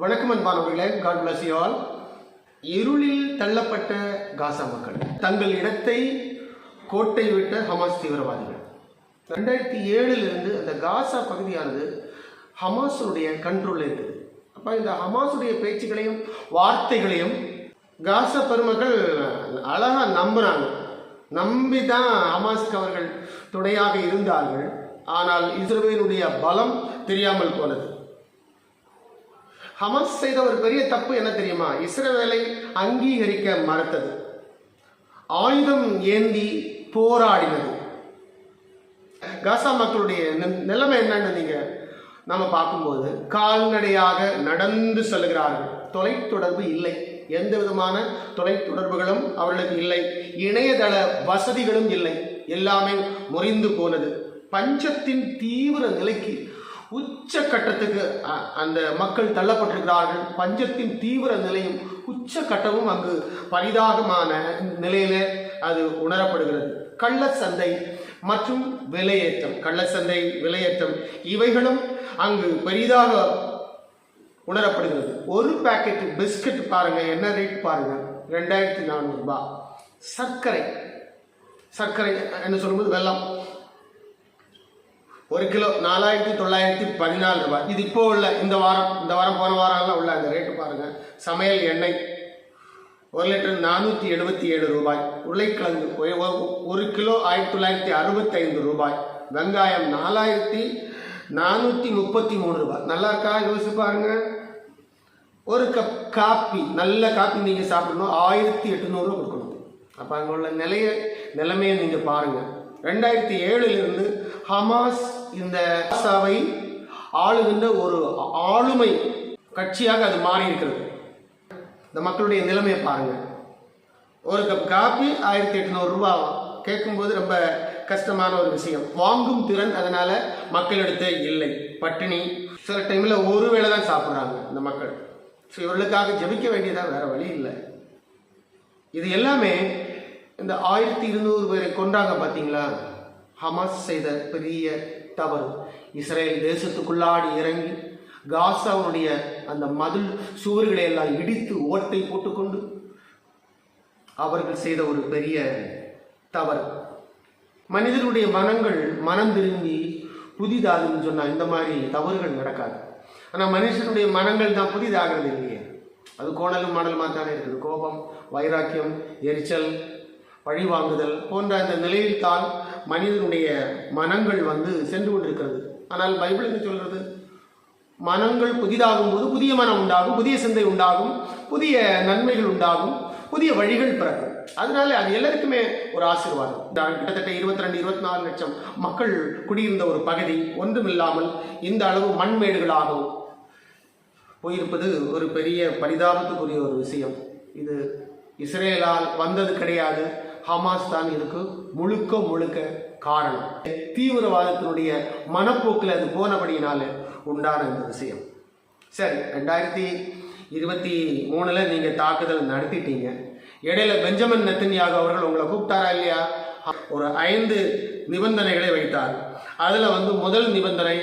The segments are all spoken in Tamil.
வணக்கம் அன்பானவர்களே, காட் பிளஸ் யூ ஆல். இருளில் தள்ளப்பட்ட காசா மக்கள், தங்கள் இடத்தை கோட்டை விட்ட ஹமாஸ் தீவிரவாதிகள். 2007 அந்த காசா பகுதியானது ஹமாஸுடைய கண்ட்ரோலில் இருக்குது. அப்போ இந்த ஹமாஸுடைய பேச்சுகளையும் வார்த்தைகளையும் காசா பெருமக்கள் அழகாக நம்புகிறாங்க. நம்பி தான் ஹமாஸுக்கு அவர்கள் துணையாக இருந்தார்கள். ஆனால் இஸ்ரவேலுடைய பலம் தெரியாமல் போனது. ஹமாஸ் செய்த ஒரு பெரிய தப்பு என்ன தெரியுமா? இஸ்ரவேலை அங்கீகரிக்க மறுத்தது, ஆயுதம் ஏந்தி போராடினது. காசா மக்களுடைய நிலைமை என்னன்னு நம்ம பார்க்கும்போது, கால்நடையாக நடந்து செல்கிறார்கள். தொலைத்தொடர்பு இல்லை, எந்த விதமான தொலைத்தொடர்புகளும் அவர்களுக்கு இல்லை. இணையதள வசதிகளும் இல்லை, எல்லாமே முறிந்து போனது. பஞ்சத்தின் தீவிர நிலைக்கு, உச்சக்கட்டத்துக்கு அந்த மக்கள் தள்ளப்பட்டிருக்கிறார்கள். பஞ்சத்தின் தீவிர நிலையும் உச்சக்கட்டமும் அங்கு பரிதாபமான நிலையில அது உணரப்படுகிறது. கள்ளச்சந்தை மற்றும் விலையேற்றம், கள்ளச்சந்தை விலையேற்றம் இவைகளும் அங்கு பெரிதாக உணரப்படுகிறது. ஒரு பாக்கெட் பிஸ்கட் பாருங்க, என்ன ரேட் பாருங்க, 2400 ரூபாய். சர்க்கரை என்ன சொல்லும்போது வெல்லம் 1 கிலோ 4914 ரூபாய். இது இப்போ உள்ள இந்த வாரம் போன வாரம்லாம் உள்ள அந்த ரேட்டு பாருங்க. சமையல் எண்ணெய் 1 லிட்டர் 477 ரூபாய். உருளைக்கிழங்கு 1 கிலோ 1965 ரூபாய். வெங்காயம் 4433 ரூபாய். நல்லா இருக்கா? யோசிச்சு பாருங்க. ஒரு கப் காப்பி, நல்ல காப்பி நீங்க சாப்பிடணும், 1800 கொடுக்கணும். அப்ப அங்க உள்ள நிலைமையை நீங்க பாருங்க. 2007 ஹமாஸ் இந்த காசாவை ஆளுகின்ற ஒரு ஆளுமை கட்சியாக அது மாறி இருக்கிறது. இந்த மக்களுடைய நிலைமையை பாருங்க. ஒரு கப் காப்பி 1800 ரூபாய் கேட்கும்போது ரொம்ப கஷ்டமான ஒரு விஷயம். வாங்கும் திறன் அதனால மக்களிடத்தே இல்லை. பட்டினி, சில டைம்ல ஒரு வேளை தான் சாப்பிட்றாங்க இந்த மக்கள். ஸோ இவர்களுக்காக ஜெபிக்க வேண்டியதான், வேற வழி இல்லை. இது எல்லாமே இந்த 1200 பேரை கொண்டாங்க பார்த்தீங்களா? ஹமாஸ் செய்த பெரிய தவறு. இஸ்ரேல் தேசத்துக்குள்ளாடி இறங்கி காசாவுடைய அந்த மதில் சுவர்களை எல்லாம் இடித்து ஓட்டை போட்டுக்கொண்டு அவர்கள் செய்த ஒரு பெரிய தவறு. மனிதனுடைய மனம் திரும்பி புதிதாகுன்னு சொன்னால் இந்த மாதிரி தவறுகள் நடக்காது. ஆனால் மனுஷனுடைய மனங்கள் தான் புதிதாகிறது இல்லையே. அது கோணலும் மாடலுமாக தானே இருக்குது. கோபம், வைராக்கியம், எரிச்சல், பழிவாங்குதல் போன்ற அந்த நிலையில் தான் மனிதனுடைய மனங்கள் சென்று கொண்டிருக்கிறது. ஆனால் பைபிள் என்ன சொல்றது? மனங்கள் புதிதாகும் போது புதிய மனம் உண்டாகும், புதிய சிந்தை உண்டாகும், புதிய நன்மைகள் உண்டாகும், புதிய வழிகள் பிறக்கும். அதனால அது எல்லாருக்குமே ஒரு ஆசீர்வாதம். கிட்டத்தட்ட 22-24 லட்சம் மக்கள் குடியிருந்த ஒரு பகுதி ஒன்றுமில்லாமல் இந்த அளவு மண்மேடுகளாகவும் போயிருப்பது ஒரு பெரிய பரிதாபத்துக்குரிய ஒரு விஷயம். இது இஸ்ரேலால் வந்தது கிடையாது, ஹமாஸ் தான் இதுக்கு முழுக்க காரணம். தீவிரவாதத்தினுடைய மனப்போக்கில் அது போனபடியினால உண்டான இந்த விஷயம். சரி, 2023 நீங்க தாக்குதல் நடத்திட்டீங்க. இடையில பெஞ்சமின் நெத்தன்யாகு அவர்கள் உங்களை கூப்பிட்டாரா இல்லையா? ஒரு 5 நிபந்தனைகளை வைத்தார். அதுல முதல் நிபந்தனை,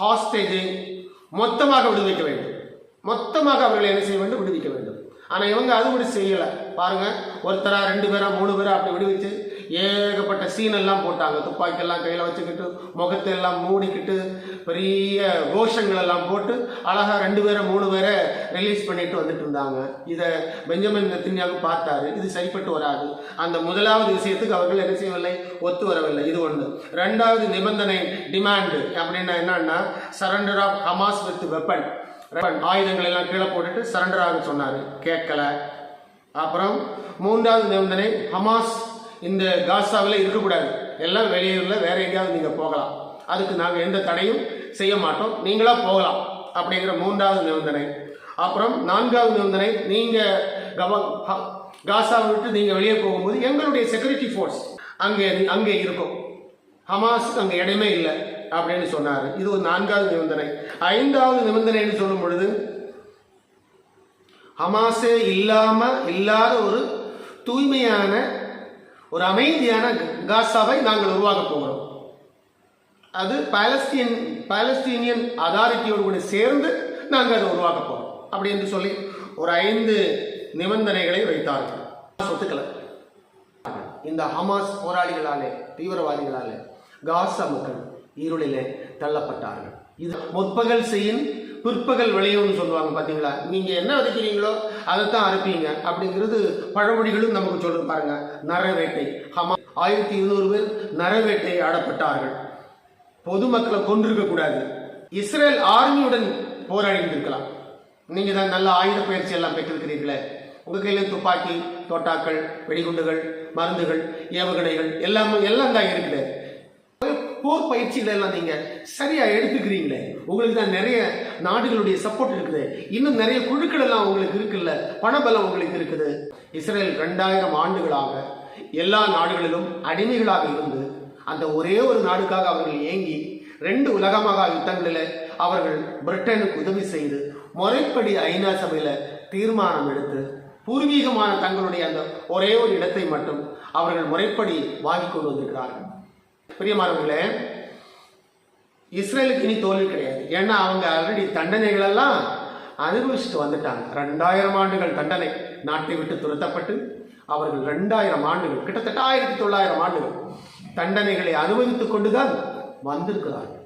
ஹாஸ்டேஜை மொத்தமாக விடுவிக்க வேண்டும். மொத்தமாக அவர்களை என்ன செய்ய வேண்டும்? விடுவிக்க வேண்டும். ஆனால் இவங்க அது கூட செய்யலை. பாருங்க, ஒருத்தரா 2 பேரா 3 பேரா அப்படி விடுவிச்சு ஏகப்பட்ட சீன் எல்லாம் போட்டாங்க. துப்பாக்கியெல்லாம் கையில் வச்சுக்கிட்டு, முகத்தை எல்லாம் மூடிக்கிட்டு, பெரிய கோஷங்கள் எல்லாம் போட்டு அழகா 2 பேரை 3 பேரை ரிலீஸ் பண்ணிட்டு வந்துட்டு இருந்தாங்க. இதை பெஞ்சமின் நெத்தன்யாகு பார்த்தாரு. இது சரிப்பட்டு வராது. அந்த முதலாவது விஷயத்துக்கு அவர்கள் என்ன செய்யவில்லை? ஒத்து வரவில்லை. இது ஒன்று. 2வது நிபந்தனை, டிமாண்ட் அப்படின்னா என்னன்னா, surrender of Hamas with weapon, ஆயுதங்கள் எல்லாம் கீழே போட்டுட்டு சரண்டர் ஆக சொன்னாரு. கேட்கல. அப்புறம் 3வது நிபந்தனை, ஹமாஸ் இந்த காசாவில் இருக்கக்கூடாது, எல்லாம் வெளியூர்ல வேற எங்கேயாவது நீங்க போகலாம், அதுக்கு நாங்க எந்த தடையும் செய்ய மாட்டோம், நீங்களா போகலாம் அப்படிங்கிற 3வது நிபந்தனை. அப்புறம் 4வது நிபந்தனை, நீங்க காசாவை விட்டு நீங்க வெளியே போகும்போது எங்களுடைய செக்யூரிட்டி ஃபோர்ஸ் அங்கே இருக்கும், ஹமாஸுக்கு அங்கே இடமே இல்லை அப்படின்னு சொன்னாரு. இது ஒரு 4வது நிபந்தனை. 5வது நிபந்தனைன்னு சொல்லும் பொழுது, ஹமாஸே இல்லாத ஒரு தூய்மையான ஒரு அமைதியான காசாவை நாங்கள் உருவாக்க போகிறோம். அது பாலஸ்தீனியன் அதாரிட்டியோடு கூட சேர்ந்து நாங்கள் அதை உருவாக்க போகிறோம். அப்படி என்று சொல்லி ஒரு 5 நிபந்தனைகளை வைத்தார்கள். சொத்துக்களை இந்த ஹமாஸ் போராளிகளாலே, தீவிரவாதிகளாலே காசா மக்கள் இருளிலே தள்ளப்பட்டார்கள். இது முற்பகல் செய்யும் பிற்பகல் விளையும்னு சொல்லுவாங்க பார்த்தீங்களா. நீங்க என்ன விதைக்கிறீங்களோ அதைத்தான் அறுப்பீங்க அப்படிங்கிறது பழமொழிகளும் நமக்கு சொல்லுங்க பாருங்க. நரவேட்டை, ஹமாஸ் 1200 பேர் நரவேட்டை ஆடப்பட்டார்கள். பொதுமக்களை கொண்டிருக்க கூடாது. இஸ்ரேல் ஆர்மியுடன் போராடி இருக்கலாம். நீங்க தான் நல்ல ஆயுத பயிற்சி எல்லாம் பெற்றிருக்கிறீர்களே, உங்க கையில துப்பாக்கி, தோட்டாக்கள், வெடிகுண்டுகள், மருந்துகள், ஏவுகணைகள் எல்லாம் தான் இருக்குது. போர் பயிற்சிகள் எல்லாம் நீங்க சரியா எடுத்துக்கிறீங்களே, உங்களுக்கு தான் நிறைய நாடுகளுடைய சப்போர்ட் இருக்குது, இன்னும் நிறைய குழுக்கள் எல்லாம் உங்களுக்கு இருக்குல்ல, பணபலம் உங்களுக்கு இருக்குது. இஸ்ரேல் 2000 ஆண்டுகளாக எல்லா நாடுகளிலும் அடிமைகளாக இருந்து அந்த ஒரே ஒரு நாடுக்காக அவர்கள் ஏங்கி 2 உலகமாக யுத்தங்களில் அவர்கள் பிரிட்டனுக்கு உதவி செய்து முறைப்படி ஐநா சபையில தீர்மானம் எடுத்து பூர்வீகமான தங்களுடைய அந்த ஒரே ஒரு இடத்தை மட்டும் அவர்கள் முறைப்படி வாங்கி கொண்டு வந்திருக்கிறார்கள். பிரியமானவர்களே, இஸ்ரேலுக்கு இனி தோல்வி கிடையாது. ஏன்னா அவங்க ஆல்ரெடி தண்டனைகள் எல்லாம் அனுபவிச்சுட்டு வந்துட்டாங்க. 2000 ஆண்டுகள் தண்டனை, நாட்டை விட்டு துரத்தப்பட்டு அவர்கள் 2000 ஆண்டுகள், கிட்டத்தட்ட 1900 ஆண்டுகள் தண்டனைகளை அனுபவித்துக் கொண்டுதான் வந்திருக்கிறார்கள்.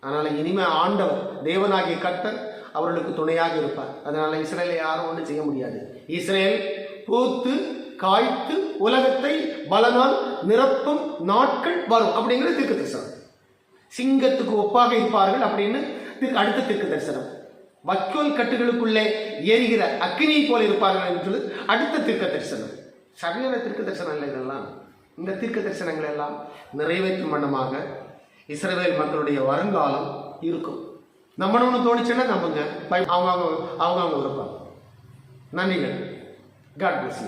அதனால இனிமே ஆண்டவர் தேவனாகிய கர்த்தர் அவர்களுக்கு துணையாக இருப்பார். அதனால இஸ்ரேலை யாரும் ஒன்றும் செய்ய முடியாது. இஸ்ரேல் பூத்து காய்த்து உலகத்தை பலனால் நிரப்பும் நாட்கள் வரும் அப்படிங்கிற தீர்க்க தரிசனம். சிங்கத்துக்கு ஒப்பாக இருப்பார்கள் அப்படின்னு அடுத்த தீர்க்க தரிசனம். வக்கோல் கட்டுகளுக்குள்ளே ஏறுகிற அக்கினியை போல இருப்பார்கள் என்று சொல்லி அடுத்த தீர்க்க தரிசனம். சரியான தீர்க்க தரிசனம் இல்லை இதெல்லாம். இந்த தீர்க்க தரிசனங்கள் எல்லாம் நிறைவேற்றும் வண்ணமாக இஸ்ரவேல் மக்களுடைய வருங்காலம் இருக்கும். நம்பணும்னு தோணிச்சுன்னா நம்புங்க. அவங்க விருப்பம். நன்றிகள். God plus.